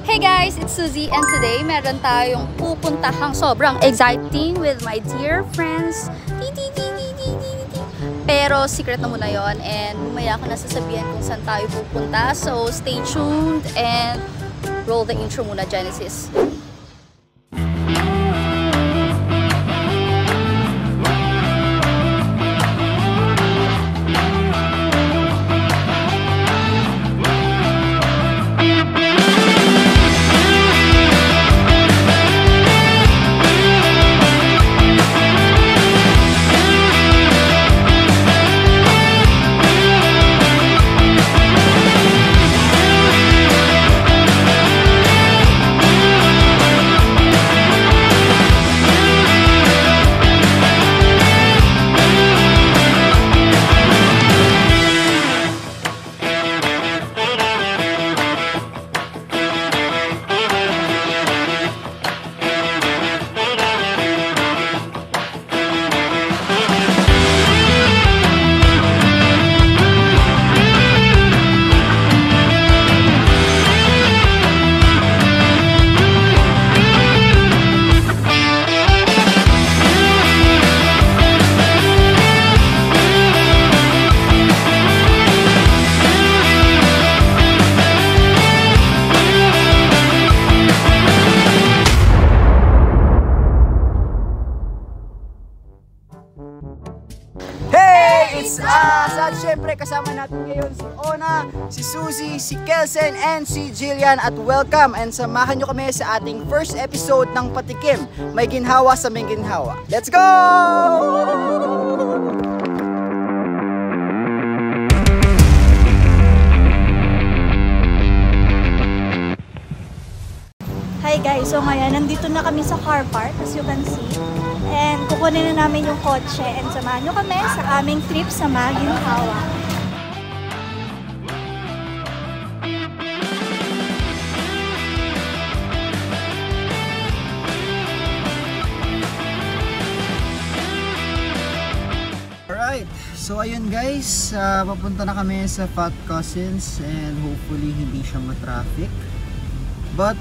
Hey guys, it's Suzy and today meron tayong pupuntahang sobrang exciting with my dear friends. Pero secret na muna yon and bumaya ko na sasabihan kung saan tayo pupunta. So stay tuned and roll the intro muna, Genesis. At syempre kasama natin ngayon si Ona, si Suzy, si Kelsen, and si Jillian. At welcome and samahan nyo kami sa ating first episode ng Patikim, May Ginhawa sa May Ginhawa. Let's go! Hi guys, so ngayon nandito na kami sa car park as you can see. And kukunin na namin yung kotse and samahan nyo kami sa aming trip sa May Ginhawa. Alright, so ayun guys, papunta na kami sa Fat Cousins and hopefully hindi siya ma-traffic. But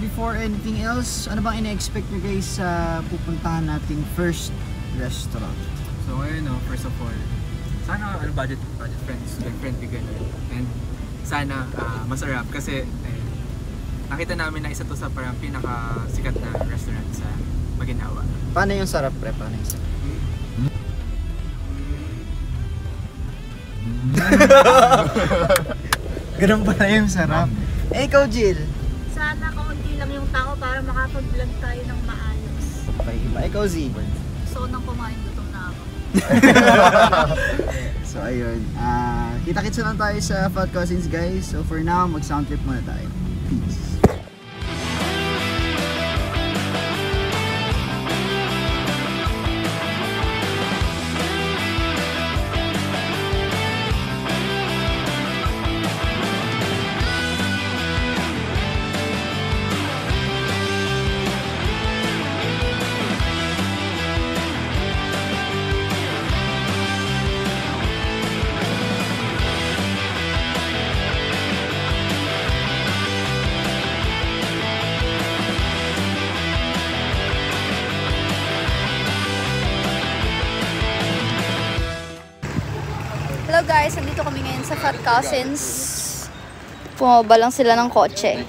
before anything else, ano bang ina-expect nyo guys sa pupuntahan nating first restaurant? So ngayon, first of all, sana budget friendly ganun. And sana masarap kasi nakita namin na isa to sa parang pinakasikat na restaurant sa Maguinhawa. Paano yung sarap pre? Paano yung sarap? Ganun pala yung sarap. Eh ikaw Jill? Sana kaunti lang yung tao para makapag-vlog tayo ng maayos. Okay, iba. Ikaw Z? So nang kumain, gutom na ako. So ayun, kita-kitsa lang tayo sa Fat Cousins guys. So for now, mag-sound trip muna tayo. Peace! Hello guys, nandito kami ngayon sa Fat Cousins. Pumaba lang sila ng kotse.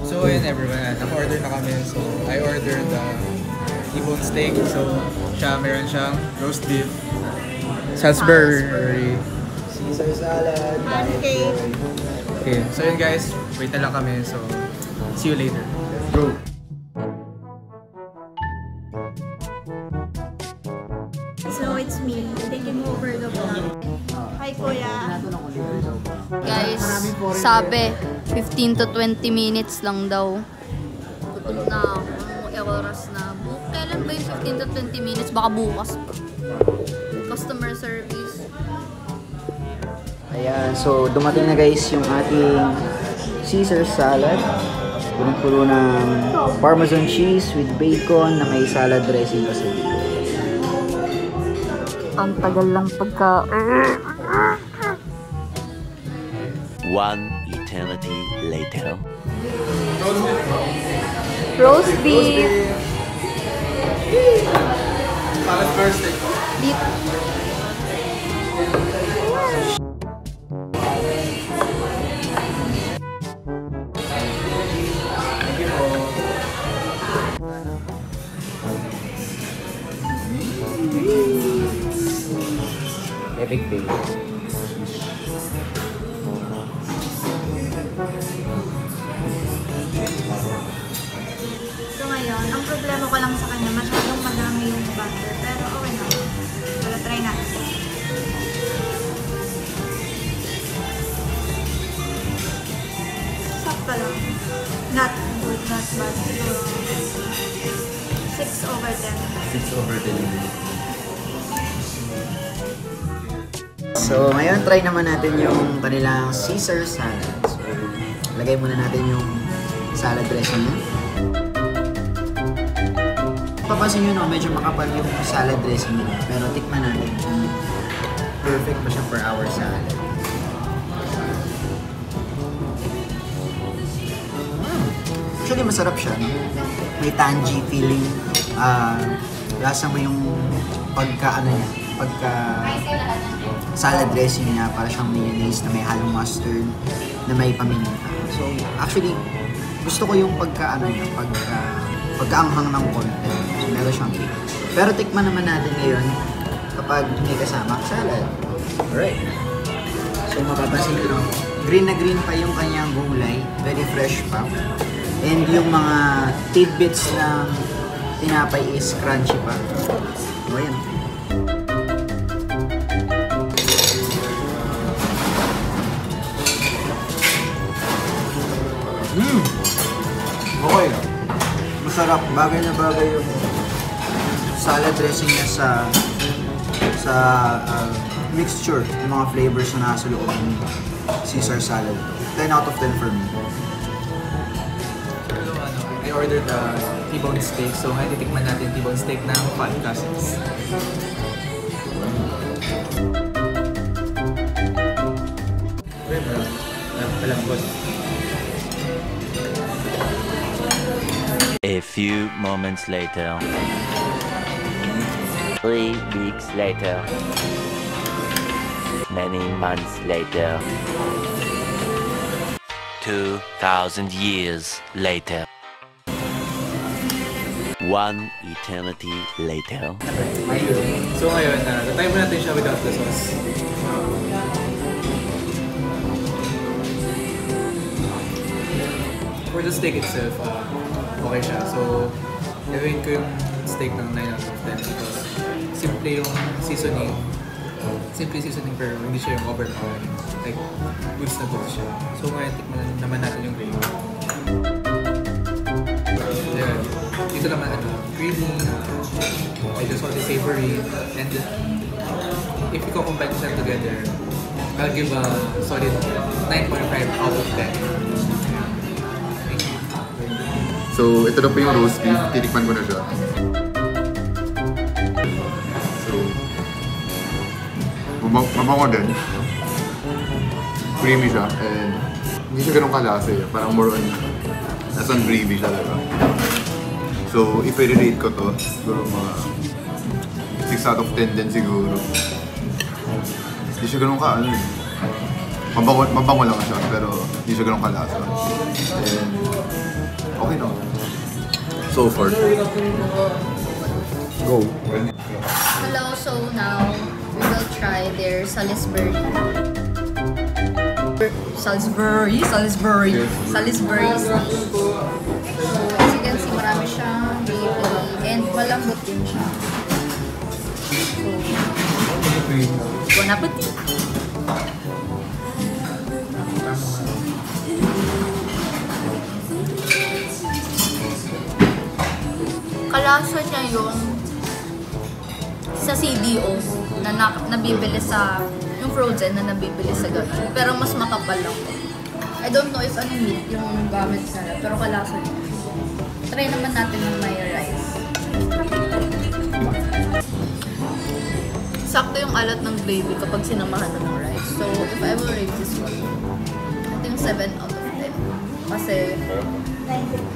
So ayun everyone, naka-order na kami. So I ordered the T-bone steak. So meron siyang roast beef, Salisbury, Caesar salad, Pancake. Okay, so yun guys, wait na lang kami. So see you later. Bro. So it's me, taking over the vlog. Hi kuya. Guys, sabi 15 to 20 minutes lang daw. Gutom na ako. Anong oras na? Kailan ba yung 15 to 20 minutes? Baka bukas pa. Customer service. Ayan, so dumating na guys yung ating Caesar salad. Punong-puno ng Parmesan cheese with bacon na may salad dressing kasi. Ang tagal lang pagka... One eternity later. Roast beef. Parang first day. Beef. Epic day. So ngayon, ang problema ko lang sa kanya, masyadong madami yung butter. Pero okay na. Pero try natin. Sakto lang. Not good, not bad. 6/10. 6/10. So, ngayon try naman natin yung kanilang Caesar salad. So, lagay muna natin yung salad dressing niya. Papansin nyo, no, medyo makapal yung salad dressing niya. Pero tikman natin. Perfect pa siya for our salad. Actually, masarap siya. No? May tangy feeling. Lasa mo yung pagka salad dressing niya, para siyang mayonnaise na may halong mustard na may paminta. So, actually, gusto ko yung pagkaanghang ng konti. So, meron siyang kick. Pero tikman naman natin ngayon kapag may kasama salad. Alright. So, mapapansin nyo, green na green pa yung kanyang gulay. Very fresh pa. And yung mga tidbits ng tinapay is crunchy pa. So, ayan. Okay. Masarap. Bagay na bagay yung salad dressing niya sa mixture ng mga flavors na nasa loob ng Caesar salad. 10 out of 10 for me. So, I ordered the T-bone steak. So, ngayon titikman natin T-bone steak ng Fat Cousins. Palambot. A few moments later. 3 weeks later. Many months later. 2,000 years later. 1 eternity later. So ngayon, try mo natin siya without the sauce. For the steak itself, okay siya. So, gawin ko yung steak ng 9 out of 10 because simple yung seasoning. Simple seasoning pero hindi siya yung overpowering. Like, goods na goods siya. So ngayon, tikman naman natin yung gravy. Yeah. Dito naman, creamy, medyo salty savory, and if you combine them together, I'll give a solid 9.5 out of 10. So, ito na po yung roast beef. Tinikman ko na siya. So, mabango din. Creamy siya. And hindi siya ganun kalasa eh. Parang more on, as on gravy siya, diba? So, if I-rate ko to, siguro mga 6 out of 10 din siguro. Hindi siya ganun ano eh. Mabango lang siya, pero hindi siya ganun kalasa. And, okay na. So far. Go. Hello, so now we will try their Salisbury. Salisbury steak. So, as you can see, marami siyang gravy and malambot din siya. So, bon appetit! Kalasa niya yung sa CDO na nabibili sa yung frozen na nabibili sa ganun. Pero mas makapal lang. I don't know if ano meat yung gamit sana, pero kalasa niya. Try naman natin ng may rice. sakto yung alat ng gravy kapag sinamahan na ng rice. So, if I will rate this one, I think 7 out of 10. Kasi,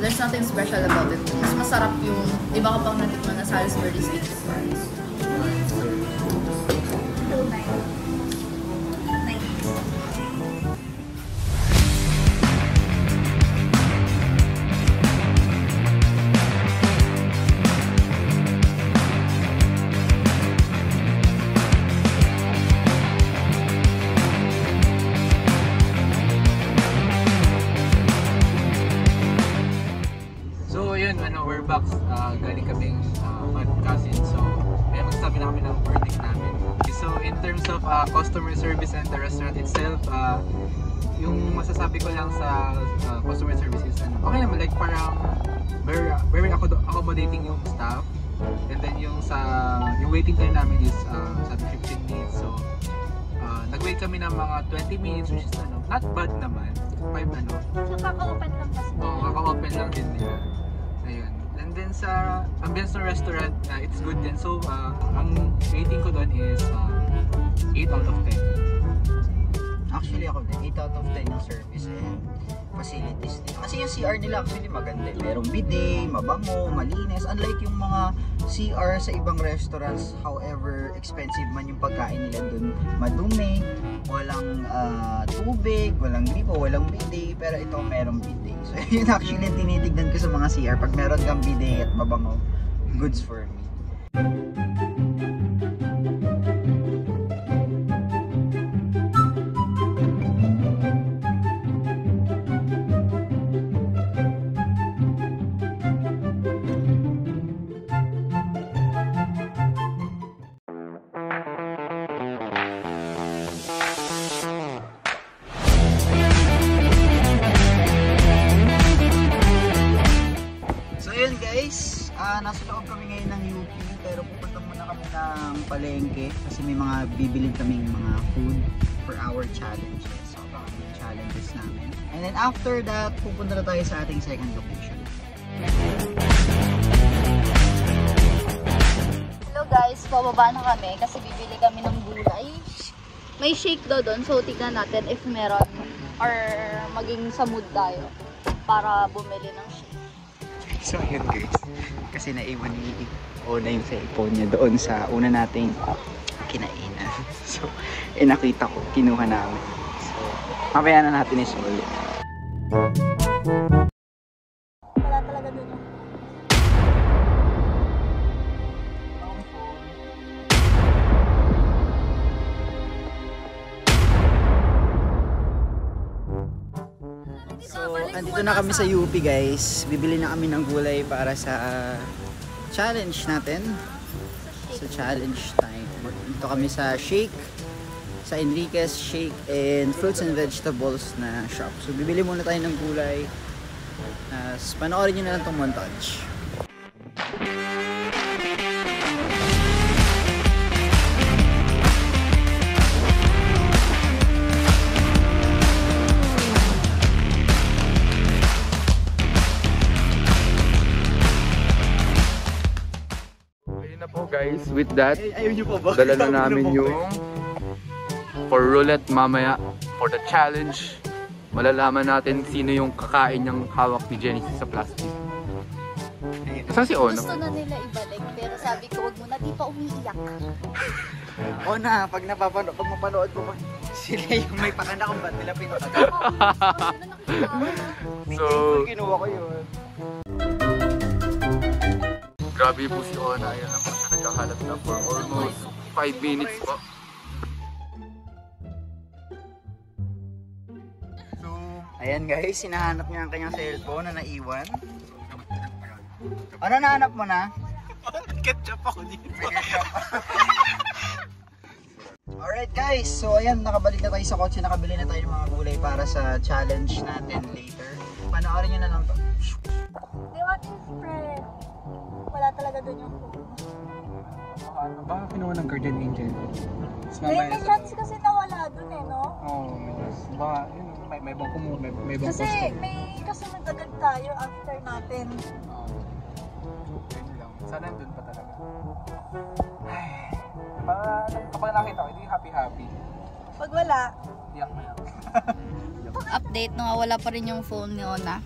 there's nothing special about it. Mas masarap yung, iba ka pang natikman na Salisbury steak fries. We're back, galing kaming cousin, so ayun, magsasabi na kami ng verdict namin. Okay, so in terms of customer service and the restaurant itself, yung masasabi ko lang sa customer service is okay naman, like parang very accommodating yung staff, and then yung waiting time namin is sabi 15 minutes, so nag-wait kami ng mga 20 minutes, which is not bad naman. So kaka-open lang kasi. Oo, kaka-open lang din nila. Ayun. And then sa ambience ng restaurant, it's good din. So, ang rating ko doon is 8 out of 10. Actually ako din, 8 out of 10 yung service and facilities din. Kasi yung CR nila actually maganda. Merong bidet, mabango, malinis. Unlike yung mga CR sa ibang restaurants, however expensive man yung pagkain nila dun, madumi, walang tubig, walang gripo, walang bidet, pero ito merong bidet. So yun actually tinitignan ko sa mga CR, pag meron kang bidet at mabango, goods for me. Nasa loob kami ngayon ng UP, pero pupunta muna kami ng palengke kasi may mga bibilin kaming mga food for our challenges. So, baka yung challenges namin. And then after that, pupunta na tayo sa ating second location. Hello guys, bababa na kami kasi bibili kami ng gulay. May shake daw doon, so tignan natin if meron or maging sa mood tayo para bumili ng shake. So yun guys, kasi naiwan ni Ona yung cellphone niya doon sa una nating kinainan. So, nakita ko, kinuha namin. So, mamaya na natin isulit. Wala talaga dun yung So, andito na kami sa UP guys. Bibili na kami ng gulay para sa challenge natin. Sa challenge time. Dito kami sa Shake, sa Enriquez Shake and Fruits and Vegetables na shop. So, bibili muna tayo ng gulay. Panoorin nyo na lang itong montage. Guys, with that, dala na namin yung for roulette mamaya for the challenge. Malalaman natin sino yung kakain ng hawak ni Genesis sa plastic. Saan si Ono? Gusto na nila ibalik, pero sabi ko, wag mo na, di pa umiiyak. Ona, pag mapanood ko pa, sila yung may pakana kung ba't nila pinakagawa. So, kinuha ko yun. Grabe po si Ona. Ayan lang po siya nagkakalat na for almost 5 minutes po. So, ayan guys, hinahanap niya ang kanyang cellphone na naiwan. Ano nahanap mo na? Ketchup ako dito. Alright guys, so ayan, nakabalik na tayo sa kotse, nakabili na tayo ng mga gulay para sa challenge natin later. Panoorin nyo na lang to. They want to spread. Wala talaga dun yung food. Baka kinuha ng Guardian Angel. May chance kasi nawala dun eh, no? Oo, baka may ibang kumuha, may ibang Kasi may kasunod agad tayo after natin. Oo. Yun lang. Sana nandun pa talaga. Kapag nakita ko, hindi happy-happy. Pag wala, Iyak na yan. Update, nung wala pa rin yung phone ni Ona.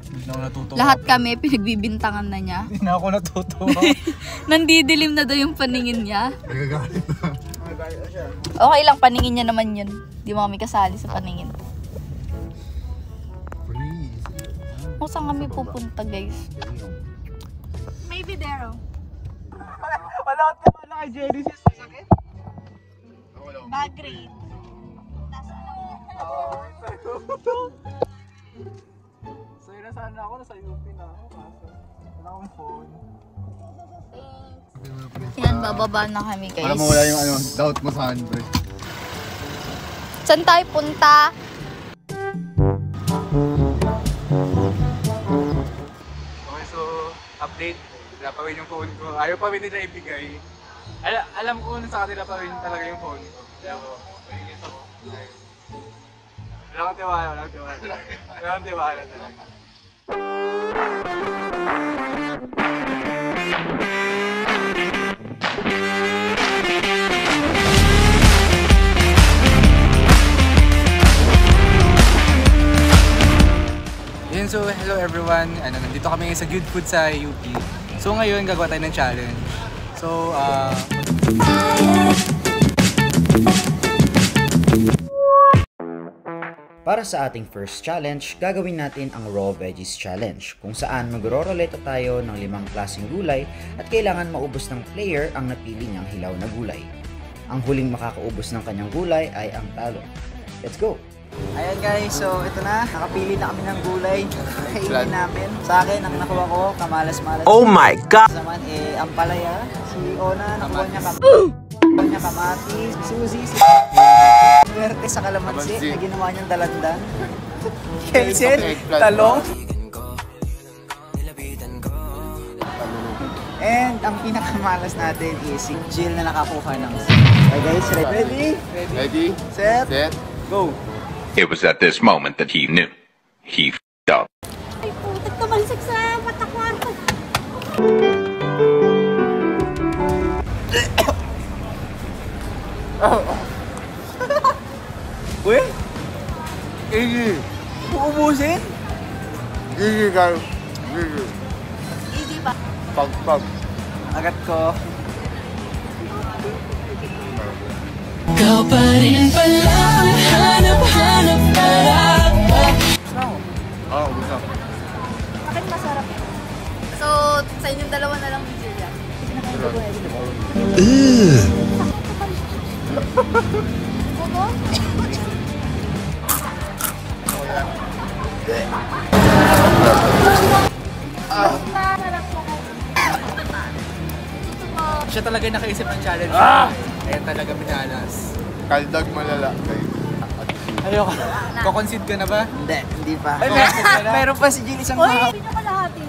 Hindi na ako natutuwa. Lahat kami, pinagbibintangan na niya. Hindi na ako natutuwa. Nandidilim na daw yung paningin niya. Nagagalit na. Okay lang, paningin niya naman yun. Di mo kami kasali sa paningin. Please. Kung saan kami pupunta, guys? maybe there. Wala kay Genesis. Sakit? Bag grade. So yun na sana ako, nasa UP na ako. Wala akong phone. Yan, bababa na kami, guys. Para mawala yung doubt mo sa Andre. Saan tayo punta? Okay, so update. Napawin yung phone ko. Ayaw pa rin nila ibigay. Alam ko na sa kanila pa rin talaga yung phone ko. Kaya ako, pahingin ako. Wala akong tiwala, wala akong tiwala talaga. Yun, so hello everyone. Nandito kami sa Good Food sa UP. So ngayon gagawa tayo ng challenge. So Para sa ating first challenge, gagawin natin ang Raw Veggies Challenge, kung saan magro-roleta tayo ng 5 klaseng gulay at kailangan maubos ng player ang napili niyang hilaw na gulay. Ang huling makakaubos ng kanyang gulay ay ang talo. Let's go! Ayan guys, so ito na, nakapili na kami ng gulay. Kainin namin. Sa akin, ang nakuha ko, kamalas-malas. Oh my God! Sa naman, ampalaya. Si Ona, nakuha niya kamatis. Si Suzy, si Swerte sa kalamansi, na ginawa niyang dalandan. Kelsen, talong. And ang pinakamalas natin is si Jill na nakakuha ng Okay guys, ready? Ready? Set? Set? Go! It was at this moment that he knew. He f***ed up. Ay, putik tumalsik sa matakwan ko. Uy! Gigi! Uubusin? Gigi guys. Gigi. Easy pa. Pag. Agat ko. Ikaw pa rin pala ang hanap-hanap Gusto. Bakit masarap? So, sa inyong dalawa na lang ni Julia. siya talaga yung nakaisip ng challenge. Kaya talaga minalas. Kaldag malala guys. Ayoko. Ko-concede ka na ba? Hindi pa. Ay, Meron pa si Jill isang Uy, mahal. hindi na kalahati.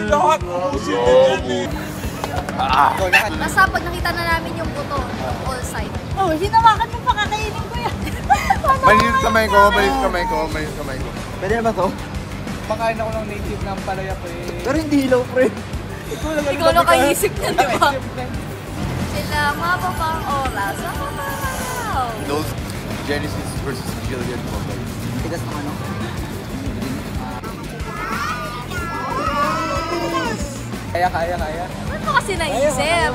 Lahat ubusin na yan eh. Basta pag nakita na namin yung buto, all side. Oh, hinawakan mo pa kakainin ko yan. Malinis kamay ko, malinis kamay ko, malinis kamay ko. Pwede na ba to? Pakain ako ng native ng palaya ko eh. Pero hindi hilaw, friend. Ikaw lang kaisip niya, di ba? Sila, mababang oras. Wow! Those Genesis versus Jillian mo guys. Tigas ng ano? Kaya. Ba't mo kasi naisip?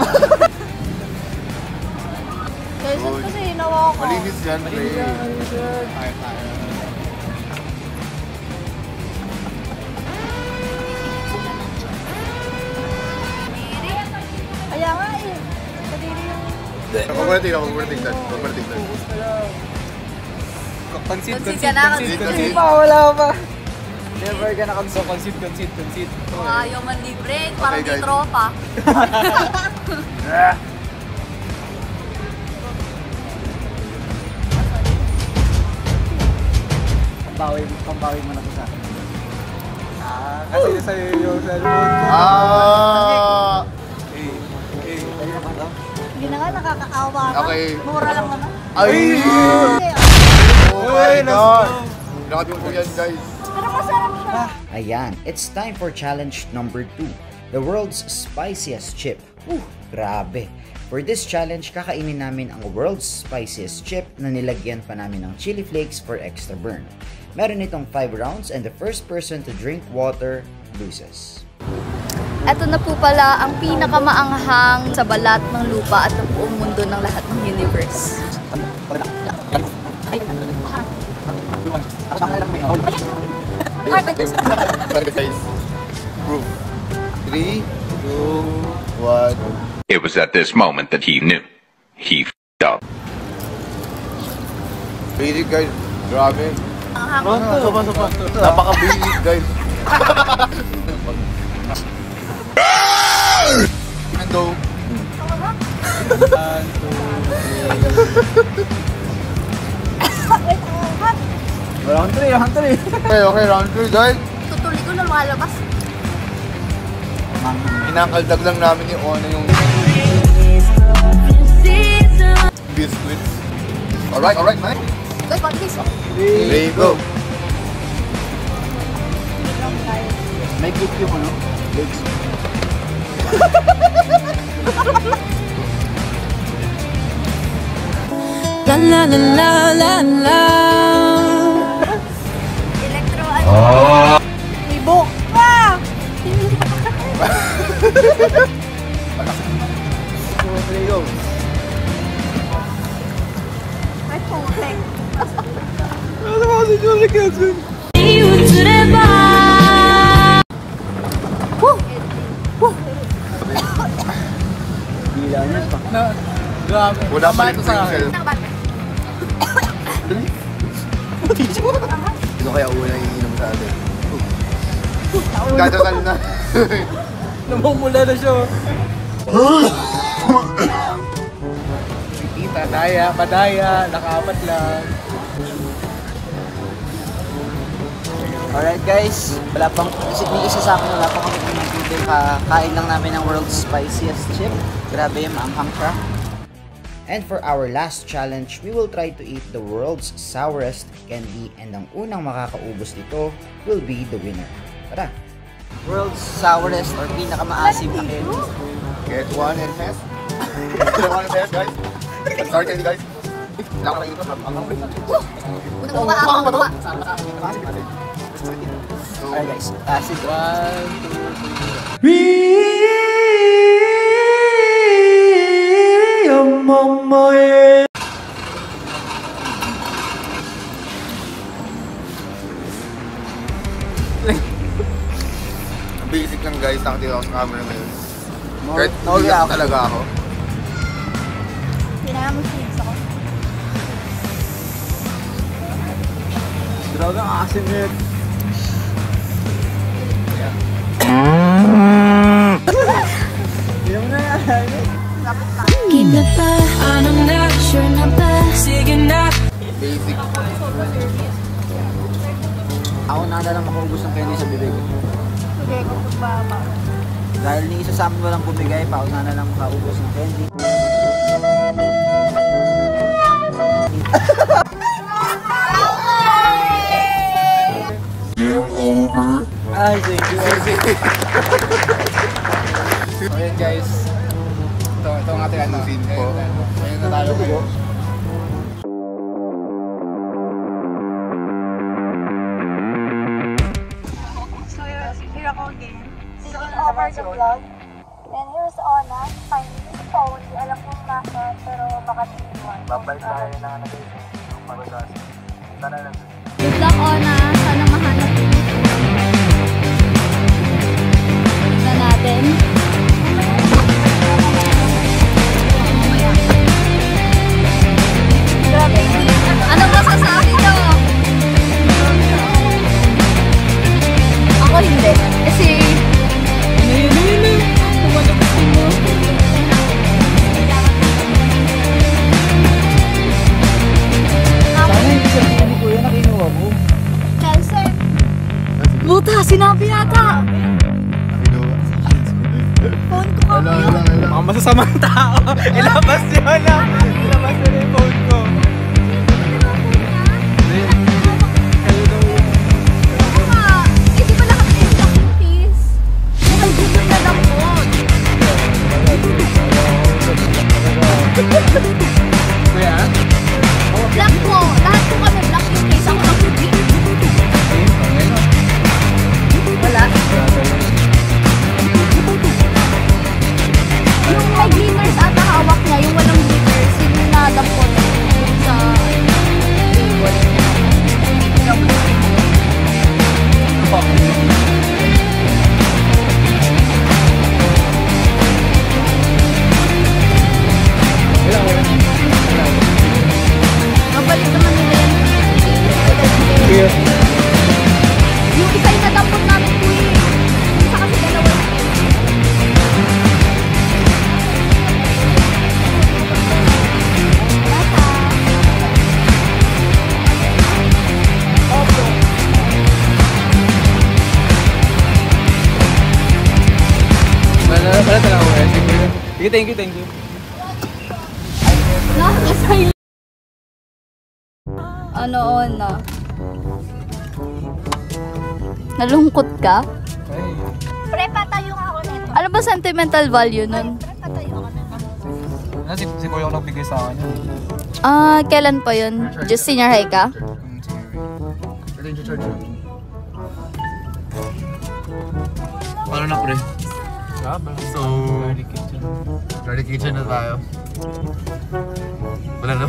Kasi hinawa ko. Malinis yan, pre. Kaya nga eh. Kadiri yung... Huwag mo na tignan. Concede ka na, Hindi pa, wala pa. Never ka na So, concede. ayaw man libre, parang Okay, di guys. tropa. Pambawi mo na to sa akin. Kasi sa'yo yung cellphone ko. Pwede na ba to? Hindi na nga, nakakaawa ka. Okay. Mura lang naman. Ay! Hindi, Oh my God! Lakat po yan guys. pero masarap siya. Ayan, it's time for challenge number 2. The world's spiciest chip. Grabe. For this challenge, kakainin namin ang world's spiciest chip na nilagyan pa namin ng chili flakes for extra burn. Meron itong 5 rounds and the first person to drink water loses. Ito na po pala ang pinakamaanghang sa balat ng lupa at ng buong mundo ng lahat ng universe. Guys, proof. 3, 2, 1. It was at this moment that he knew. He f***ed up. Basic guys, grabe. Anghang. Napaka-basic guys. Ando. Round 3, round 3. Okay, round 3 guys. Tutuloy ko na lumalabas. Inakaldag lang namin yung Ona yung biscuits. Alright, Mike. Guys, what is this? There you go. May cake yung ano? Legs. La la la la la la. Electro ano? Ibok pa! There you go. Ay, putek. Bila niya pa. Wala pa rin pincel. Sino kaya una iinom sa atin? Dadasal na. Namumula na siya. Kita, daya, padaya, nakaapat lang. Alright guys, wala pang isa sa akin, wala pang kami pinagpipil. Kain lang namin ng world's spiciest chip. Grabe yung maanghang siya. And for our last challenge, we will try to eat the world's sourest candy and ang unang makakaubos nito will be the winner. Tara! World's sourest or pinakamaasim na candy. Get one and pass. Get one and pass guys. Sorry candy guys. Wala ka ito. Alright guys, acid. 1, 2, 3. Basic lang guys, nakatira ako sa camera ngayon. More Kahit umiyak talaga ako. Kailangan mo feeds ako. Grabe ang asim nito. Hindi mo na yan. Keep na ba? Ano na? Sure na ba? Sige na. Basic. Ako na lang makaubos ng candy sa bibig. Sige, kung baba. Dahil ni isa sa amin walang bumigay, pa ako na lang makaubos ng candy. Ay, thank you. Ayan guys. Ito ang ating ano. Ayan na tayo ngayon. So, here ako again. Taking over the vlog. And here's Ona. Finally, si Pauli. Alam kong nasa, pero baka tiniwan. Babalik tayo na nag-iisip. Sana lang. Good luck, Ona. Sana mahanap na natin. Grabe. Anong masasabi nyo? Ako hindi. Kasi Sana hindi sa candy ko yan, nakinuha mo. Chelsea. Buta, sinabi yata. Nakinuha. Kuya? Black po. Lahat po kami black yung case. Ako na puti. Wala. Yung may glitters ata hawak niya, yung walang glitters, yung nadampot sa table. Mabalik naman nila yan. Yung isa yung nadampot namin po yung isa kasi dalawa. Sige, thank you, thank you. Nakakasay. Ano na? Nalungkot ka? Pre, patayo nga ako nito. Ano ba sentimental value nun? Pre, patayo ako nito. Si Kuya ko nagbigay sa akin. Kailan pa yun? Just senior high ka? Ito yung charge. Paano na, pre? So, Garlic Kitchen na tayo. Wala na.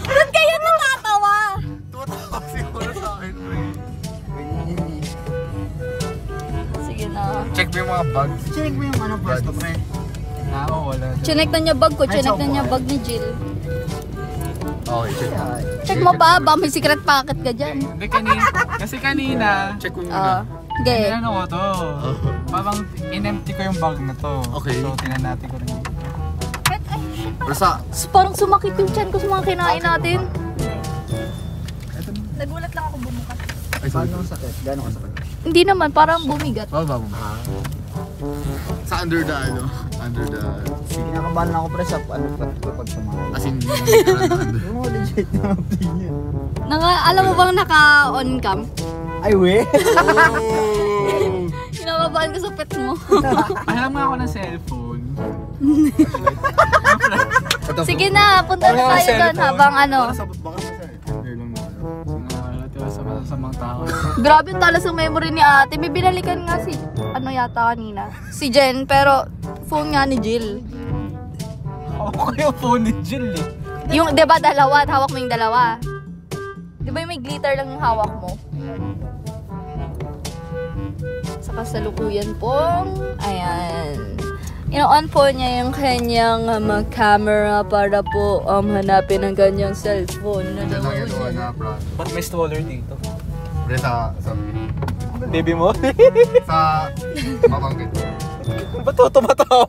Ba't kayo natatawa? Tuwatawa siguro sa akin, pre. Sige na. Check mo yung mga bags. Check mo yung ano pwesto, pre. Wala. Chinek na niya bag ko, chinek na niya bag ni Jill. Okay, check mo. Check mo pa, baka may secret packet ka dyan. Hindi, kasi kanina, check mo muna. Okay. Ano ko to? Parang in-empty ko yung bag na to. Okay. So, tinan natin ko rin. Basta, Parang sumakit yung chan ko sa mga kinain natin. Nagulat lang ako bumukas. ay, sorry. Paano sakit? Gano'ng kasakit? Hindi naman, parang bumigat. Baba mo. Sa under the, Kinakabahan lang ako pre sa ano pag sumama. as in, Yung mga legit na opinion. Alam mo bang naka-on cam? Ay, we? Kinakabahan ko sa pet mo. Alam nga ako ng cellphone. Sige na, punta na tayo doon habang ano. Sa masasamang tao. Grabe yung talas ng memory ni ate. May binalikan nga si, ano yata kanina, si Jen, pero phone nga ni Jill. Ako yung phone ni Jill eh. Yung, di ba dalawa? Hawak mo yung dalawa. Di ba yung may glitter lang yung hawak mo? Sa kasalukuyan pong, ayan. Ino-on po niya yung kanyang camera para po hanapin ang kanyang cellphone. Ba't may stroller dito? Pre, sa Baby mo? sa mapangkit. Ba't ito tumatawa?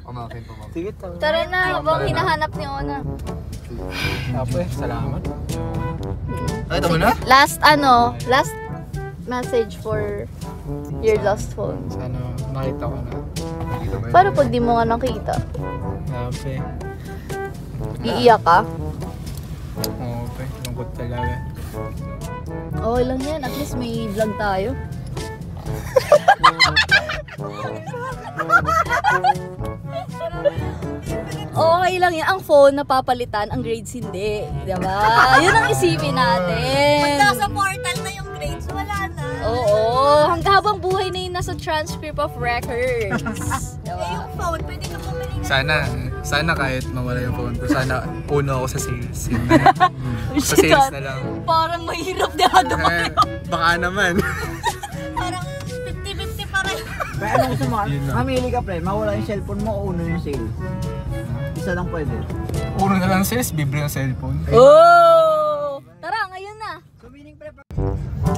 Pamangkit. Sige, tama. Tara na, habang hinahanap ni Ona. Apo salamat. Ay, tama na? Last message for your lost phone. Sana nakita ko na. Paano pag di mo nga nakita? Ape. Iiyak ka? Oo, pe. Lungkot talaga. Okay lang yan, at least may vlog tayo. Okay lang yan. Ang phone napapalitan, ang grades hindi. Diba? Yun ang isipin natin. Pag nasa portal na yung grades, wala na. Oo. Hanggang habang buhay na yun nasa transcript of records. Diba? Eh, yung phone, pwede ka bumili na. Sana kahit mawala yung phone ko, sana uno ako sa sales. Sa sales na lang. Parang mahirap na dumay. Baka naman. Parang 50-50 pa rin. Kaya ano gusto mo? Mamili ka pre, mawala yung cellphone mo o uno yung sale. Isa lang pwede. Uno na lang sales, bibili ng cellphone. Oh! Tara, ngayon na.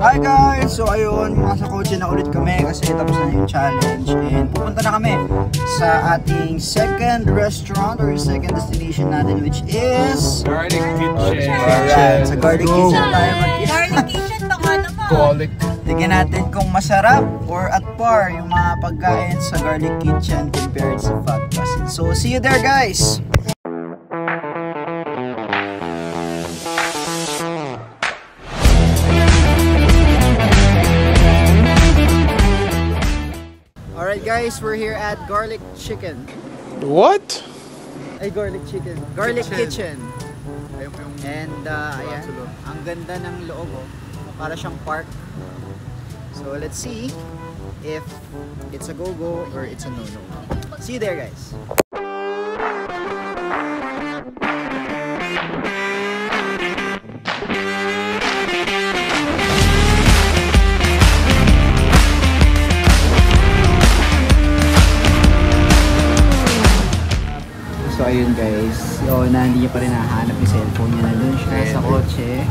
Hi guys! So ayun, nasa kotse na ulit kami kasi tapos na yung challenge and pupunta na kami sa ating second restaurant or second destination natin which is Garlic Kitchen. alright, sa Garlic Kitchen tayo mag-eat. Garlic Kitchen, baka naman. Garlic. Tignan natin kung masarap or at par yung mga pagkain sa Garlic Kitchen compared sa Fat Cousin. So see you there guys! Alright guys, we're here at Garlic Chicken. What? Ay, garlic chicken. Garlic kitchen. Ayun po yung... And ayan, ang ganda ng loob. Oh. Para siyang park. So let's see if it's a go-go or it's a no-no. See you there, guys. So ayun guys, si Ona hindi niya pa rin nahanap yung cellphone niya. Nandun siya sa kotse.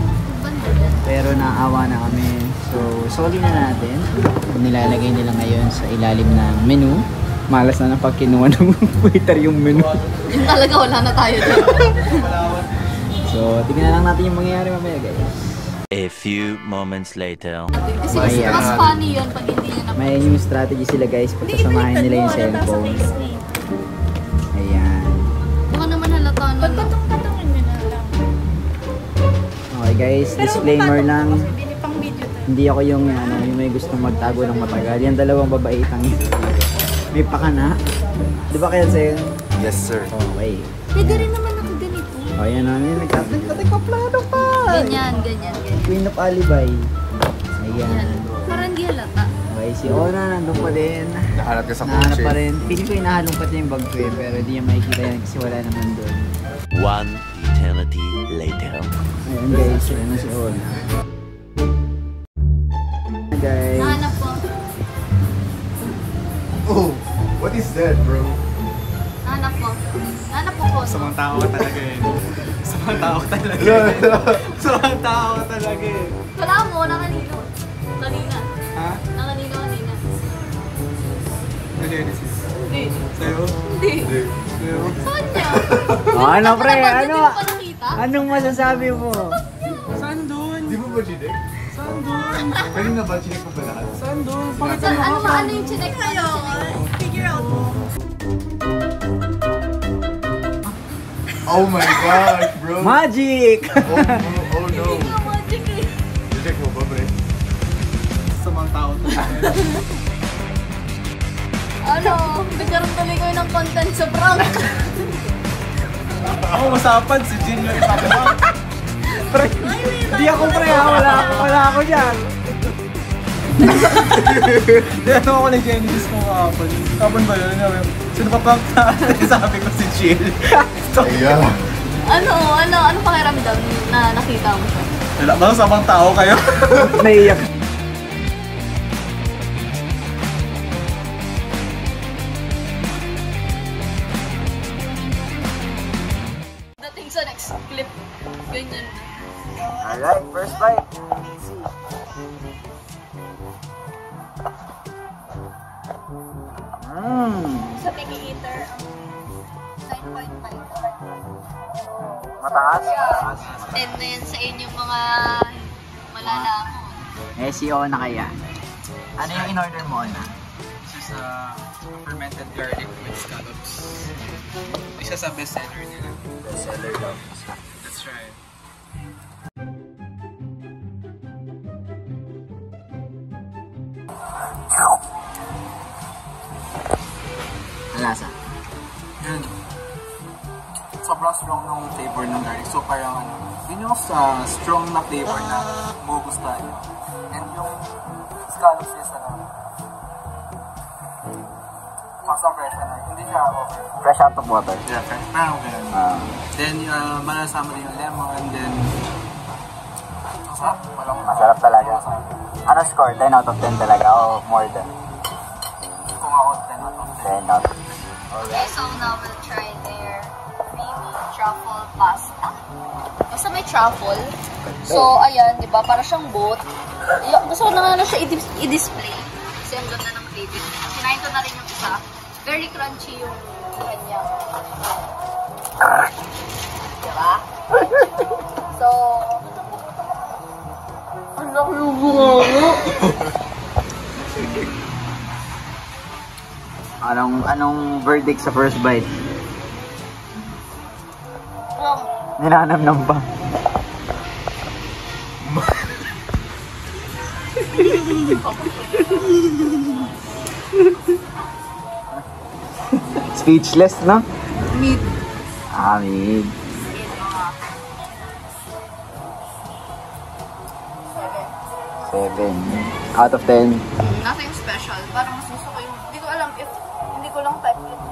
Pero naawa na kami. So soli na natin. Nilalagay nila ngayon sa ilalim ng menu. Malas na pag kinuha ng waiter yung menu. Talaga wala na tayo dyan. So tignan lang natin yung mangyayari mamaya guys. A few moments later. Kasi mas funny yun pag hindi nyo na. May new strategy sila guys pag sasamahin nila yung cellphone. Ayan. Baka naman halata na. Patong-patongin nyo na lang. Okay guys, disclaimer lang. Pang video tayo. Hindi ako yung may gustong magtago ng matagal. Yan dalawang babaitang may pakana. Di ba kaya sa'yo? Yes, sir. Okay. Pwede rin naman ako ganito. O yan na, nagkaplano pa. Ganyan. Queen of Alibay. Ayan. Parang di halata. Okay, si Ona nandun pa din. Nahanap ka sa Nahanap kotse. pa rin. Pili ko inahalongkat niya yung bag ko eh, pero di niya makikita yan kasi wala naman doon. One eternity later. Ayan guys, ayan na si Ona. Guys. Nahanap ko. Oh, what is that, bro? Nahanap ko. Nahanap ko po. Samang tao ka talaga eh. Samang tao ka talaga No, eh. no. Samang tao ka talaga eh. Wala mo, nakanino. Kanina. Ha? Nakanino kanina. Genesis. Hindi. Sa'yo? Hindi. Sa'yo? Sa kanya. Ano pre, Hindi ano? mo pa nakita? Anong masasabi mo? Saan doon? Di mo ba chinek? Saan doon? Kanina ba chinek mo ba lahat? Saan doon? Ano yung chinek? Figure out mo. Oh my gosh, bro! Magic! Oh no! Magic eh. Check mo ba, pre? Samang tao talaga. Ano? Nagkaroon tuloy ko ng content sa prank. Ako usapan, si Jin yung isang Pre, hindi ako pre ha, wala ako dyan. Ano ako ni Genesis mo kahapon? Kahapon ba yun? Sino pa pang sabi ko si Jill? Yeah. Ano pakiramdam na nakita mo siya? Wala ba? Samang tao kayo? Naiyak. Dating sa next clip, ganyan. Alright, first bite. Easy. Sa picky eater, 9.5. Mataas? 10 na yan sa inyong mga malalaman. Eh, si Ona kaya. Ano yung in-order mo, Ona? This is fermented garlic with scallops. Isa sa bestseller nila. Bestseller daw. That's right. Ang lasa? Yun. Sobrang strong ng flavor ng garlic. So parang yun yung strong na flavor na magugustuhan nyo. And yung scallops is pasta fresh hindi siya over. Fresh out of water. Yeah, fresh. Parang ganun. Then malasama din yung lemon, then masarap. Masarap talaga. Ano score? 10 out of 10 talaga o more than? Kung ako 10 out of 10. 10 out. Okay, so now we'll try their creamy truffle pasta. Basta may truffle. So, ayan, di ba? Para siyang boat. Gusto ko na siya i-display. Kasi ang ganda ng flavor. Kinain ko na rin yung isa. Very crunchy yung kanyang. Diba? So, ang laki yung bunga. Anong verdict sa first bite? Ninanamnam pa. Speechless, no? Mid. Mid. 7 out of 10. Nothing special. Parang mas gusto ko yung, hindi ko alam if, hindi ko lang type yung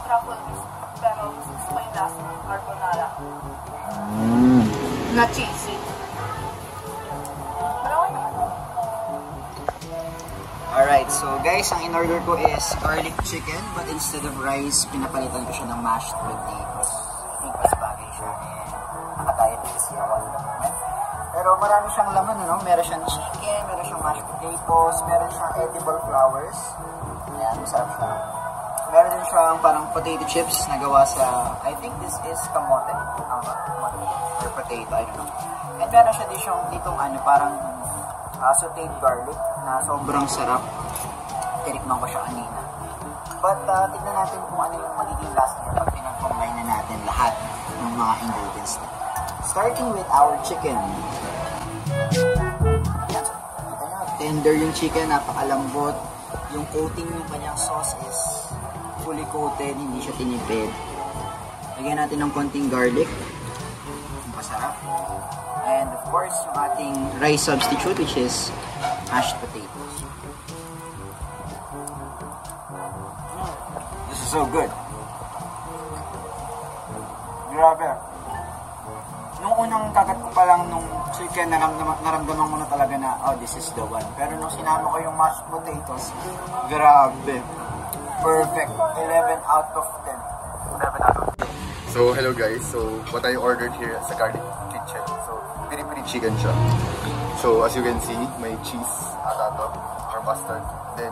truffle mix, pero mas gusto ko yung lasa ng carbonara. Na cheesy. Alright, so guys, ang in-order ko is garlic chicken, but instead of rice, pinapalitan ko siya ng mashed potatoes. I think mas bagay siya, and nakadiabetes siya at the moment. Pero marami siyang laman, ano? Meron siyang chicken, meron siyang mashed potatoes, meron siyang edible flowers. Ayan, masarap siya. Meron din siyang parang potato chips na gawa sa, I think this is kamote. Or potato, I don't know. And meron siya ditong ano, parang sauteed garlic na sobrang sarap. Tinikman ko siya kanina. But tignan natin kung ano yung magiging lasa niya pag pinag-combine na natin lahat ng mga ingredients na. Starting with our chicken. Yan. Kita nyo, tender yung chicken, napakalambot. Yung coating ng kanyang sauce is fully coated, hindi siya tinipid. Lagyan natin ng konting garlic. Masarap. And of course, yung ating rice substitute, which is mashed potatoes. This is so good. Grabe. Nung unang kagat ko pa lang nung chicken, naramdaman mo na talaga na, oh, this is the one. Pero nung sinama ko yung mashed potatoes, grabe. Perfect. 11 out of 10. 11 out of 10. So, hello guys. So, what I ordered here is a garlic kitchen. So, piri-piri chicken siya. So, as you can see, may cheese ata to, or mustard. Then,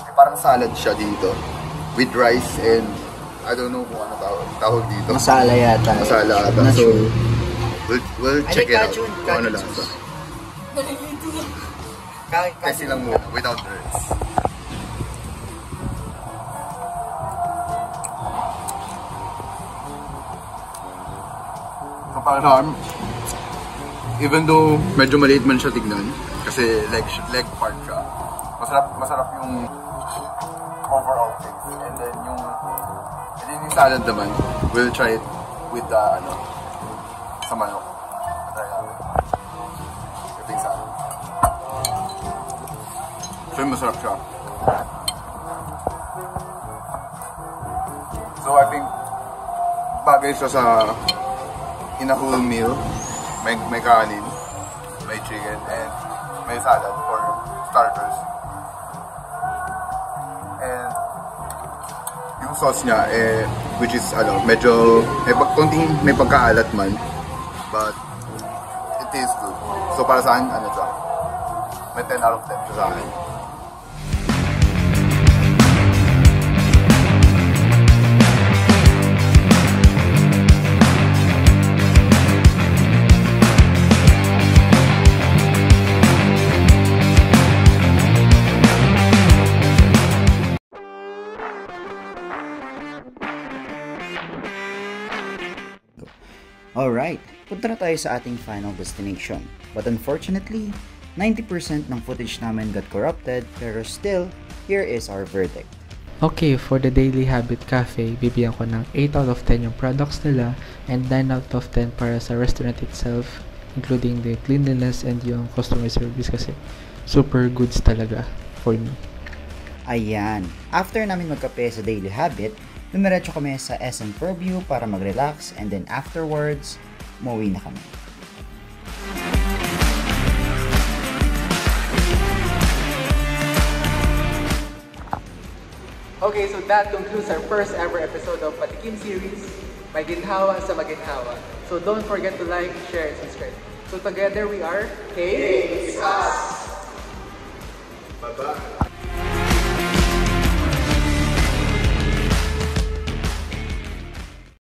may parang salad siya dito. With rice and, I don't know kung ano tawag dito. Masala yata. Masala ata. So, we'll check it out. Kung ano lang ito. Kasi lang muna, without words. So, parang, even though medyo maliit man siya tignan, kasi leg part siya, masarap yung overall taste. And then yung salad naman, we'll try it with the sa manok. Try natin. Ito yung salad. So yung masarap siya. So I think bagay siya sa in a whole meal. May kanin, may chicken, and may salad for starters. And yung sauce niya, which is, medyo, may pagkaalat man, but it tastes good. So para sa akin, siya, may 10 out of 10 siya sa akin. Alright, punta na tayo sa ating final destination. But unfortunately, 90% ng footage namin got corrupted, pero still, here is our verdict. Okay, for the Daily Habit Cafe, bibigyan ko ng 8 out of 10 yung products nila and 9 out of 10 para sa restaurant itself, including the cleanliness and yung customer service kasi super goods talaga for me. Ayan, after namin magkape sa Daily Habit, dumiretso kami sa SM Purview para mag-relax and then afterwards, umuwi na kami. Okay, so that concludes our first ever episode of Patikim series, Maginhawa sa Maginhawa. So don't forget to like, share, and subscribe. So together we are K-Discuss!